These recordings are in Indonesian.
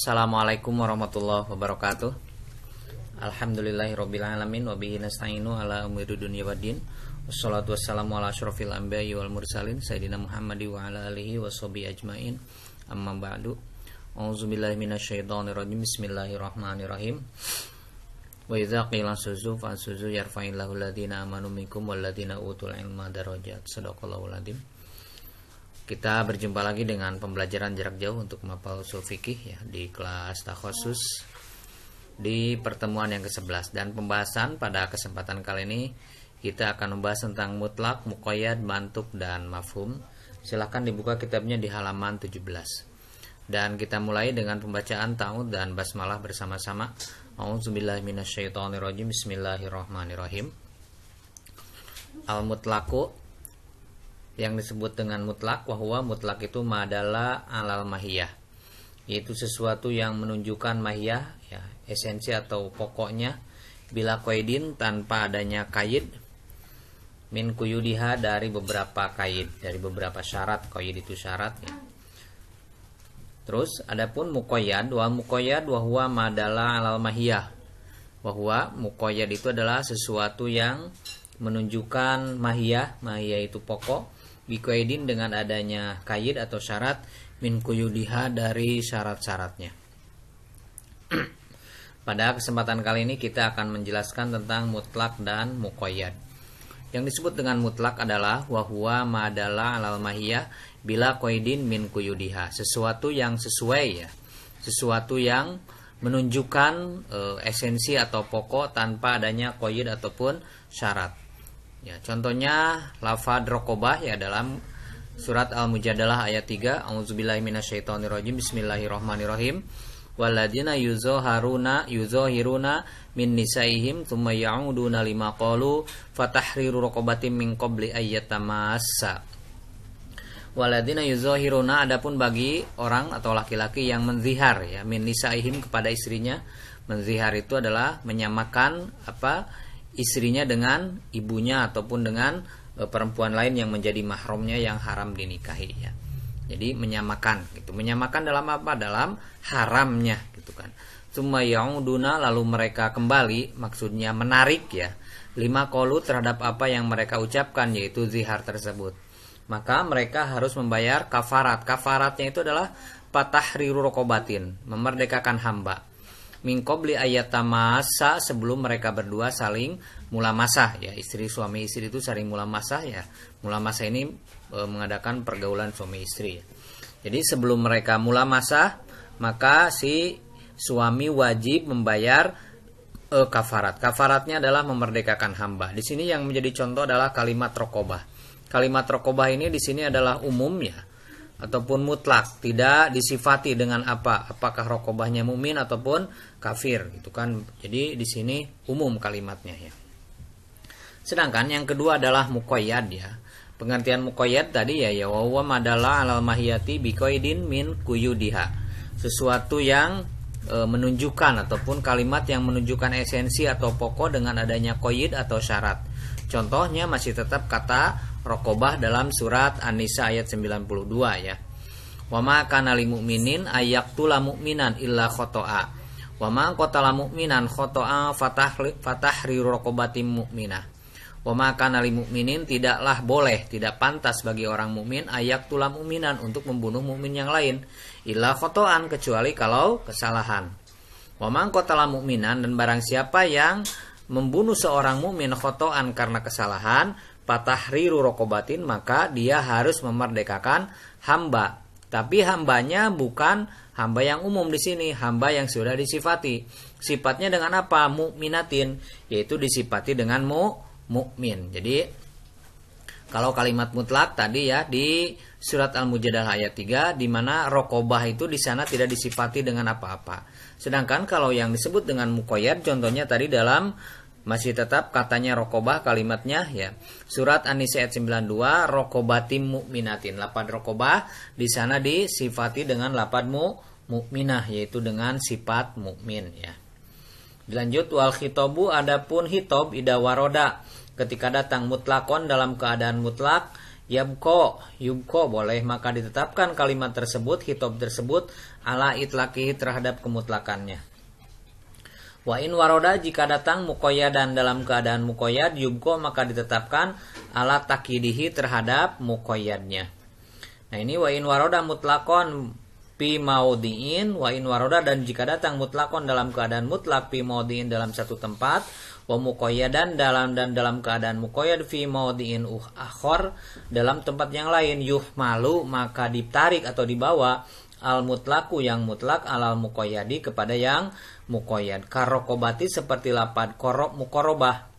Assalamualaikum warahmatullahi wabarakatuh. Alhamdulillahirabbil alamin wa bihi nasta'inu ala umuri dunya waddin. Wassalatu wassalamu ala asyrofil anbiya'i wal mursalin sayyidina Muhammadi wa ala alihi washabihi ajmain. Amma ba'du. A'udzubillahi minasyaitonir rajim. Bismillahirrahmanirrahim. Wa idza qila suzu fasuzu yarfa'illahu alladziina amanu minkum walladziina utul ilma darajat. Shadaqallahul adzim. Kita berjumpa lagi dengan pembelajaran jarak jauh untuk mapal usul fikih ya, di kelas takhusus di pertemuan yang ke-11, dan pembahasan pada kesempatan kali ini kita akan membahas tentang mutlak, muqayyad, mantuk, dan mafhum. Silahkan dibuka kitabnya di halaman 17. Dan kita mulai dengan pembacaan ta'awudz dan basmalah bersama-sama. A'udzubillahi minasyaitonirrajim. Bismillahirrahmanirrahim. Al-mutlaqu, yang disebut dengan mutlak, wahwa mutlak itu madalla alal mahiyah, yaitu sesuatu yang menunjukkan mahiyah ya, esensi atau pokoknya, bila qaidin, tanpa adanya qaid, min quyudiha, dari beberapa qaid, dari beberapa syarat. Qaid itu syarat ya. Terus adapun muqayyad, wa muqayyad wahwa madalla alal mahiyah, wahwa muqayyad itu adalah sesuatu yang menunjukkan mahiyah. Mahiyah itu pokok, biqaidin, dengan adanya qaid atau syarat, min quyudiha, dari syarat-syaratnya. Pada kesempatan kali ini kita akan menjelaskan tentang mutlak dan muqayyad. Yang disebut dengan mutlak adalah wahwa madalla alal mahiyah bila qaidin min quyudiha, sesuatu yang sesuai ya, sesuatu yang menunjukkan esensi atau pokok tanpa adanya qaid ataupun syarat. Ya, contohnya lafadz raqabah ya, dalam surat Al-Mujadalah ayat 3. A'udzubillahi minasyaitonirrajim. Bismillahirrahmanirrahim. Walladzina yuzahiruna min nisaihim tsumma ya'uduna lima qalu fatahriru raqabatin min qabli ayyatamassa. Walladzina yuzahiruna, adapun bagi orang atau laki-laki yang menzihar ya, min nisaihim, kepada istrinya. Menzihar itu adalah menyamakan istrinya dengan ibunya ataupun dengan perempuan lain yang menjadi mahramnya yang haram dinikahi ya. Jadi menyamakan gitu. Menyamakan dalam apa? Dalam haramnya gitu kan. Tsumma yauduna, lalu mereka kembali, maksudnya menarik ya, lima qalu, terhadap apa yang mereka ucapkan, yaitu zihar tersebut. Maka mereka harus membayar kafarat. Kafaratnya itu adalah fatahriru raqabatin, memerdekakan hamba. Min qabli ayyatamassa, sebelum mereka berdua saling mulamasah ya, istri suami istri itu saling mulamasah ya. Mulamasah ini mengadakan pergaulan suami istri ya. Jadi sebelum mereka mulamasah, maka si suami wajib membayar kafarat. Kafaratnya adalah memerdekakan hamba. Di sini yang menjadi contoh adalah kalimat raqabah. Kalimat raqabah ini di sini adalah umum ya, ataupun mutlak, tidak disifati dengan apa, apakah raqabahnya mukmin ataupun kafir gitu kan. Jadi di sini umum kalimatnya ya. Sedangkan yang kedua adalah muqayyad ya. Pengertian muqayyad tadi ya, wa huwa madalla alal mahiyati biqaidin min quyudiha, sesuatu yang menunjukkan ataupun kalimat yang menunjukkan esensi atau pokok dengan adanya qaid atau syarat. Contohnya masih tetap kata raqabah dalam surat An-Nisa ayat 92 ya. Wa ma kana lil mu'minin ayyaqtula mu'minan illa khata'a. Wa ma qatala mu'minan khata'a fatahriru raqabatin mu'minah. Wa ma kana lil mu'minin, tidaklah boleh, tidak pantas bagi orang mukmin ayyaqtula mu'minan, untuk membunuh mukmin yang lain, illa khata'an, kecuali kalau kesalahan. Wa ma qatala mu'minan, dan barang siapa yang membunuh seorang mukmin khata'an, karena kesalahan, fatahriru raqabatin, maka dia harus memerdekakan hamba. Tapi hambanya bukan hamba yang umum di sini, hamba yang sudah disifati. Sifatnya dengan apa? Mukminatin, yaitu disifati dengan mukmin. Jadi kalau kalimat mutlak tadi ya di surat Al-Mujadalah ayat 3, di mana raqabah itu di sana tidak disifati dengan apa-apa. Sedangkan kalau yang disebut dengan muqayyad, contohnya tadi dalam masih tetap katanya raqabah, kalimatnya ya. Surat An-Nisa ayat 92, raqabatim mu'minatin. Lafaz raqabah di sana disifati dengan lafaz mukminah, yaitu dengan sifat mukmin ya. Dilanjut, wal khitabu, adapun hitab ida waroda, ketika datang mutlakon dalam keadaan mutlak, yubko boleh, maka ditetapkan kalimat tersebut, khitab tersebut ala itlaqihi terhadap kemutlakannya. Wa in waroda jika datang muqayyadan dalam keadaan muqayyad, yubko maka ditetapkan ala takidihi terhadap muqayyadnya. Nah ini wa in waroda mutlakon fi maudhi'in, wa in waroda dan jika datang mutlakon dalam keadaan mutlak fi maudhi'in dalam satu tempat, wa muqayyadan dalam keadaan muqayyad fi maudhi'in akhar dalam tempat yang lain, yuhmalu maka ditarik atau dibawa al mutlaku yang mutlak alal muqayyadi kepada yang muqayyad. Karokobati seperti lapad rokobah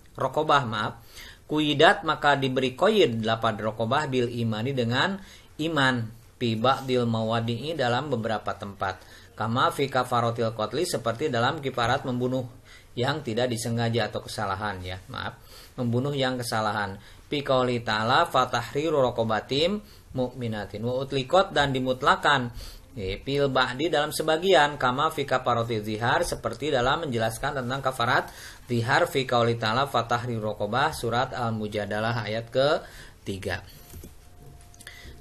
kuidat maka diberi qaid lapad rokobah bil imani dengan iman fi ba'dil mawadi'i dalam beberapa tempat, kama fi kafarotil qatli seperti dalam kifarat membunuh yang tidak disengaja atau kesalahan membunuh yang kesalahan. Fi qauli ta'ala fatahriru raqabatim mu'minatin wa utliqat dan dimutlakan fil ba'di dalam sebagian, kama fi kafarotil zihar seperti dalam menjelaskan tentang kafarat zihar fi qauli ta'ala fatahriru raqabah surat Al-Mujadalah ayat ke-3.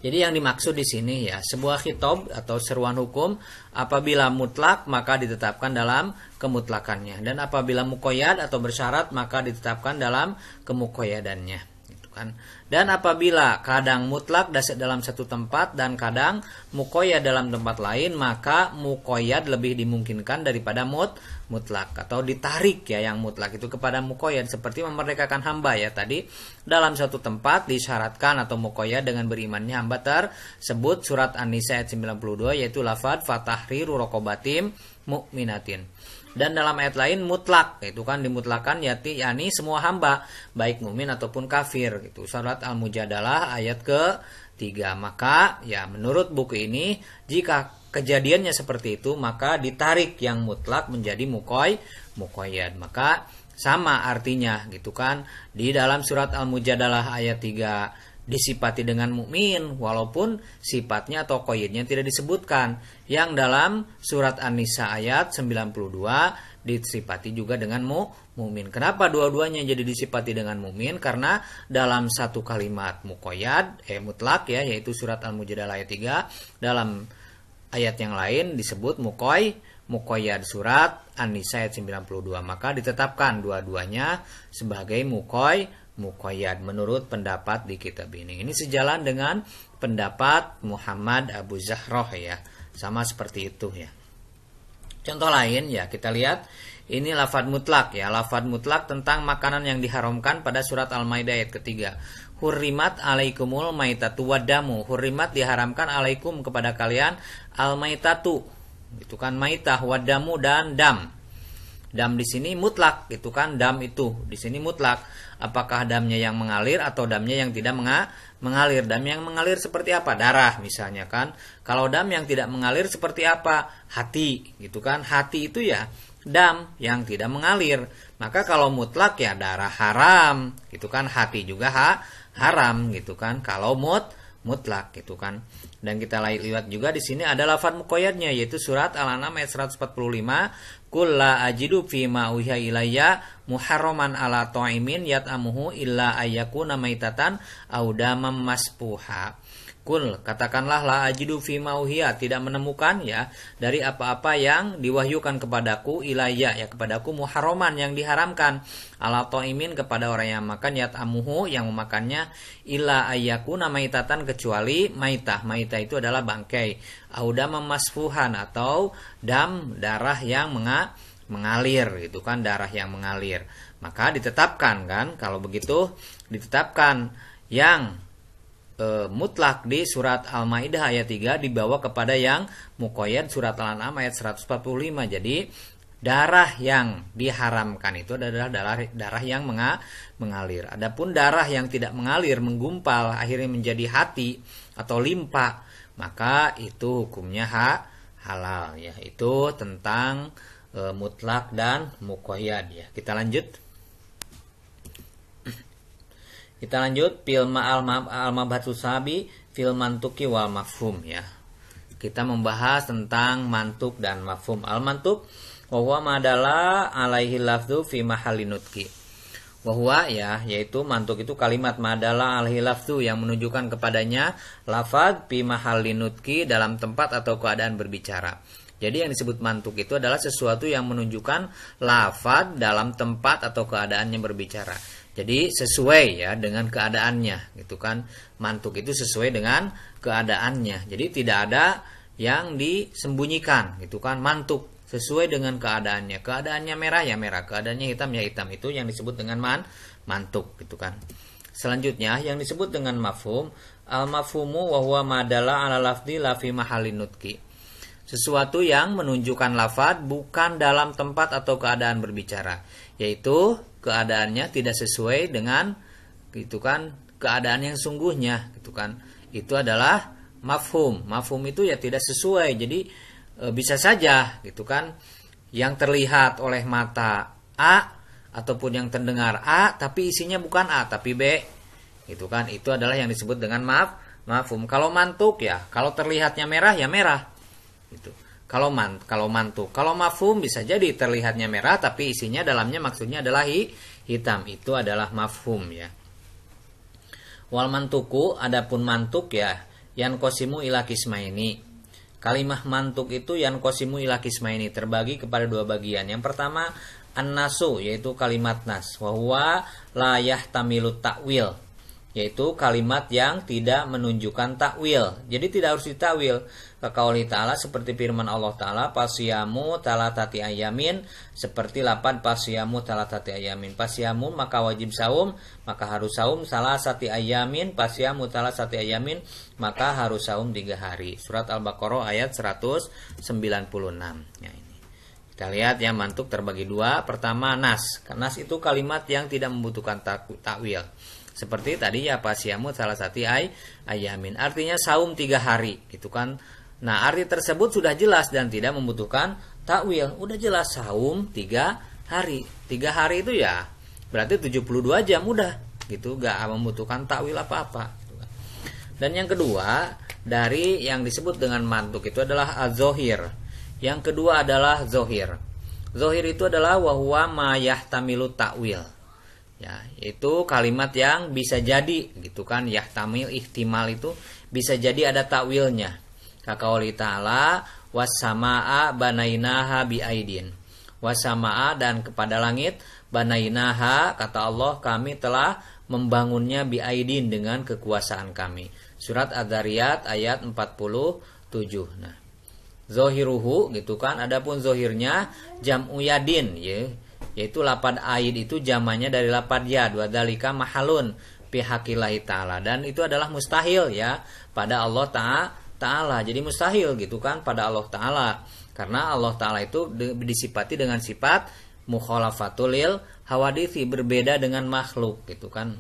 Jadi yang dimaksud di sini sebuah khitab atau seruan hukum apabila mutlak maka ditetapkan dalam kemutlakannya, dan apabila muqayyad atau bersyarat maka ditetapkan dalam kemuqayyadannya, gitu kan. Dan apabila kadang mutlak dalam satu tempat dan kadang muqayyad dalam tempat lain, maka muqayyad lebih dimungkinkan daripada mutlak atau ditarik yang mutlak itu kepada muqayyad, seperti memerdekakan hamba tadi dalam suatu tempat disyaratkan atau muqayyad dengan berimannya hamba tersebut, surat An-Nisa ayat 92 yaitu lafaz fatahriru raqabatim mu'minatin. Dan dalam ayat lain mutlak, itu kan dimutlakan yakni semua hamba baik mukmin ataupun kafir, gitu, surat Al-Mujadalah ayat ke-3. Maka menurut buku ini jika kejadiannya seperti itu maka ditarik yang mutlak menjadi muqayyad. Maka sama artinya, gitu kan, di dalam surat Al-Mujadalah ayat 3 disifati dengan mukmin walaupun sifatnya atau qayyidnya tidak disebutkan. Yang dalam surat An-Nisa ayat 92 disifati juga dengan mukmin. Kenapa dua-duanya jadi disifati dengan mukmin? Karena dalam satu kalimat muqayyad mutlak yaitu surat Al-Mujadalah ayat 3, dalam ayat yang lain disebut muqayyad surat An-Nisa ayat 92, maka ditetapkan dua-duanya sebagai muqayyad menurut pendapat di kitab ini. Ini sejalan dengan pendapat Muhammad Abu Zahroh sama seperti itu Contoh lain kita lihat ini lafadz mutlak lafadz mutlak tentang makanan yang diharamkan pada surat Al-Maidah ayat ke-3. Hurrimat alaikumul maitatu wadamu. Hurrimat diharamkan alaikum kepada kalian al-maitatu. Itu kan maitah, wadamu dan dam. Dam di sini mutlak, itu kan dam itu di sini mutlak. Apakah damnya yang mengalir atau damnya yang tidak mengalir? Dam yang mengalir seperti apa? Darah misalnya kan. Kalau dam yang tidak mengalir seperti apa? Hati, gitu kan. Hati itu dam yang tidak mengalir. Maka kalau mutlak darah haram, gitu kan. Hati juga haram, gitu kan. Kalau mutlak, gitu kan. Dan kita lihat juga di sini ada lafaz muqayyadnya yaitu surat Al-An'am ayat 145, qul la ajidu fi ma uhiya ilayya muharraman ala ta'imin yat'amuhu illa ayyakuna maitatan aw daman masfuha. Kul, katakanlah la ajidu fi ma uhiya, tidak menemukan dari apa-apa yang diwahyukan kepadaku ilayya kepadaku muharraman yang diharamkan ala ta'imin kepada orang yang makan yat'amuhu yang memakannya illa ayyakuna maitatan kecuali maitah. Maitah itu adalah bangkai. Auda memasfuhan atau dam darah yang mengalir, itu kan darah yang mengalir. Maka ditetapkan kan, kalau begitu ditetapkan yang mutlak di surat Al-Maidah ayat 3 dibawa kepada yang muqayyad surat Al-An'am ayat 145. Jadi darah yang diharamkan itu adalah darah yang mengalir. Adapun darah yang tidak mengalir, menggumpal akhirnya menjadi hati atau limpa, maka itu hukumnya halal Itu tentang mutlak dan muqayyad Kita lanjut fil al-mabhatsu sabi fil mantuki wal mafhum Kita membahas tentang mantuk dan mafhum. Al-mantuk wa huwa madalla alaihi lafdzu fi mahalli nutqi. Wahwa ya, yaitu mantuk itu kalimat madala alhi lafzu yang menunjukkan kepadanya lafaz fi mahallin nutqi dalam tempat atau keadaan berbicara. Jadi yang disebut mantuk itu adalah sesuatu yang menunjukkan lafaz dalam tempat atau keadaannya berbicara. Jadi sesuai ya dengan keadaannya, gitu kan. Mantuk itu sesuai dengan keadaannya. Jadi tidak ada yang disembunyikan, gitu kan. Mantuk sesuai dengan keadaannya. Keadaannya merah ya merah, keadaannya hitam ya hitam. Itu yang disebut dengan mantuk, gitu kan. Selanjutnya yang disebut dengan mafhum, al-mafhumu wa huwa madalla ala lafzi la fi mahallin nutqi. Sesuatu yang menunjukkan lafaz bukan dalam tempat atau keadaan berbicara, yaitu keadaannya tidak sesuai dengan, gitu kan, keadaan yang sungguhnya, gitu kan. Itu adalah mafhum. Mafhum itu ya tidak sesuai. Jadi bisa saja, gitu kan, yang terlihat oleh mata A ataupun yang terdengar A tapi isinya bukan A tapi B, gitu kan. Itu adalah yang disebut dengan mafhum. Kalau mantuk ya, kalau terlihatnya merah ya merah, gitu. Kalau mantuk, kalau mafhum bisa jadi terlihatnya merah tapi isinya dalamnya maksudnya adalah hitam. Itu adalah mafhum ya. Wal mantuku, adapun mantuk ya, yan qasimu ila qismaini. Kalimah mantuk itu yan qasimu ila qismaini, terbagi kepada dua bagian. Yang pertama an-nasu, yaitu kalimat nas, wa huwa la yahtamilu ta'wil, yaitu kalimat yang tidak menunjukkan takwil. Jadi tidak harus ditakwil. Kaqauli ta'ala, seperti firman Allah Ta'ala, pasiyamu talatati ayamin, seperti lapan pasiyamu talatati ayamin. Pasiyamu maka wajib saum, maka harus saum salasati ayamin, pasiyamu talatati ayamin, maka harus saum 3 hari. Surat Al-Baqarah ayat 196. Ya, ini. Kita lihat ya, mantuk terbagi dua. Pertama nas. Nas itu kalimat yang tidak membutuhkan takwil. Seperti tadi ya, pasiyamu salasati ayamin. Artinya saum 3 hari, gitu kan. Nah, arti tersebut sudah jelas dan tidak membutuhkan takwil. Udah jelas saum 3 hari. 3 hari itu ya berarti 72 jam udah, gitu, gak membutuhkan takwil apa-apa. Dan yang kedua dari yang disebut dengan mantuk itu adalah az-zohir. Yang kedua adalah zohir. Zohir itu adalah wa huwa ma yahtamilu takwil. Ya, itu kalimat yang bisa jadi, gitu kan, yahtamil, ihtimal itu bisa jadi ada takwilnya. Kaqauli ta'ala was-samaa banainaha biaidin. Was-samaa, dan kepada langit, banainaha, kata Allah, kami telah membangunnya biaidin, dengan kekuasaan kami. Surat Adz-Dzariyat ayat 47. Nah, zohiruhu, gitu kan. Adapun zohirnya jam'u yadin, ya, yaitu lapad aid itu jamannya dari lapad yad, wa dzalika mahalun fi haqqillahi ta'ala, dan itu adalah mustahil ya pada Allah Ta'ala. Jadi mustahil, gitu kan, pada Allah Ta'ala, karena Allah Ta'ala itu disifati dengan sifat mukhalafatul lil hawadithi, berbeda dengan makhluk, gitu kan.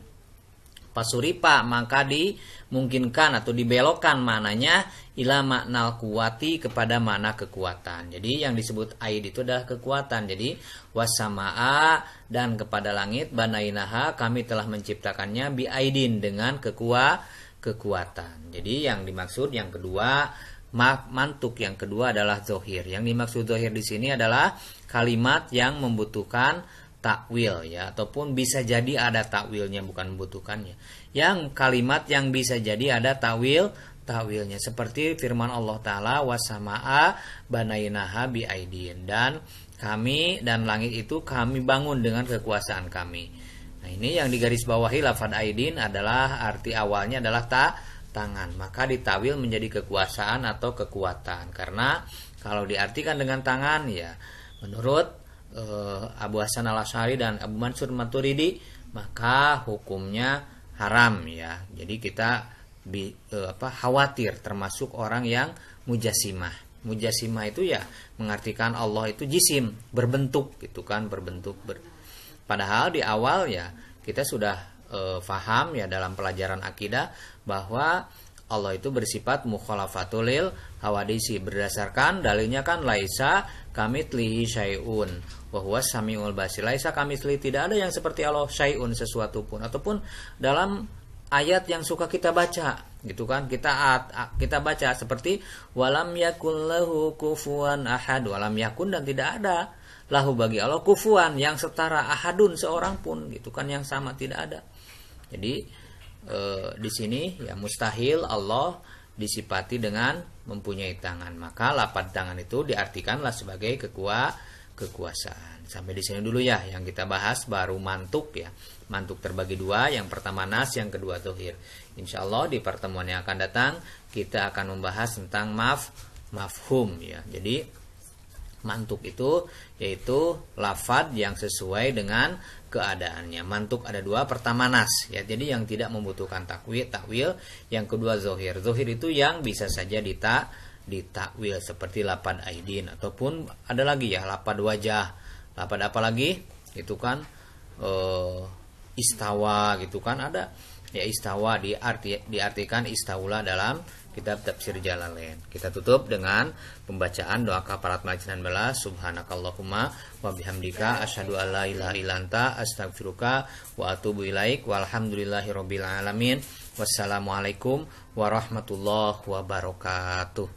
Pasuripa, maka dimungkinkan atau dibelokkan maknanya ila maknal kuwati, kepada makna kekuatan. Jadi yang disebut aid itu adalah kekuatan. Jadi wasamaa, dan kepada langit, banainaha, kami telah menciptakannya biaidin, dengan kekuatan. Jadi yang dimaksud yang kedua, mantuk yang kedua adalah zohir. Yang dimaksud zohir di sini adalah kalimat yang membutuhkan takwil ya, ataupun bisa jadi ada takwilnya, bukan membutuhkannya. Yang kalimat yang bisa jadi ada takwilnya, seperti firman Allah Ta'ala wasamaa banainaha biaidin, dan kami dan langit itu kami bangun dengan kekuasaan kami. Nah, ini yang digarisbawahi lafaz aidin adalah arti awalnya adalah tangan, maka ditawil menjadi kekuasaan atau kekuatan. Karena kalau diartikan dengan tangan ya, menurut Abu Hasan al-Asy'ari dan Abu Mansur Maturidi, maka hukumnya haram ya. Jadi kita khawatir termasuk orang yang mujasimah. Mujasimah itu ya mengartikan Allah itu jisim, berbentuk, gitu kan, berbentuk. Padahal di awal ya kita sudah faham ya dalam pelajaran akidah bahwa Allah itu bersifat mukhalafatul lil hawadisi, berdasarkan dalilnya kan laisa kamitslihi syai'un wa huwas samiul basir. Laisa kamitslihi, tidak ada yang seperti Allah, syai'un, sesuatu pun, ataupun dalam ayat yang suka kita baca, gitu kan, kita baca seperti walam yakul lahu kufuwan ahad, walam yakun, dan tidak ada lahu bagi Allah kufuan yang setara, ahadun seorang pun gitu kan, yang sama tidak ada. Jadi di sini ya mustahil Allah disifati dengan mempunyai tangan, maka lapad tangan itu diartikanlah sebagai kekuasaan. Sampai di sini dulu ya yang kita bahas, baru mantuk ya. Mantuk terbagi dua, yang pertama nas, yang kedua dzohir. Insya Allah di pertemuan yang akan datang kita akan membahas tentang mafhum ya. Jadi mantuk itu yaitu lafad yang sesuai dengan keadaannya. Mantuk ada dua, pertama nas ya, jadi yang tidak membutuhkan takwil, yang kedua zohir. Zohir itu yang bisa saja ditakwil seperti lapad aidin, ataupun ada lagi ya lapad wajah. Lapad apa lagi? Itu kan istawa gitu kan, ada ya istawa diartikan istaula dalam kitab tafsir Jalalain. Kita tutup dengan pembacaan doa kafarat majlis 19. Subhanakallahumma wa bihamdika asyhadu an la ilaha illa anta astaghfiruka wa atubu ilaik. Walhamdulillahirabbil alamin. Wassalamualaikum warahmatullahi wabarakatuh.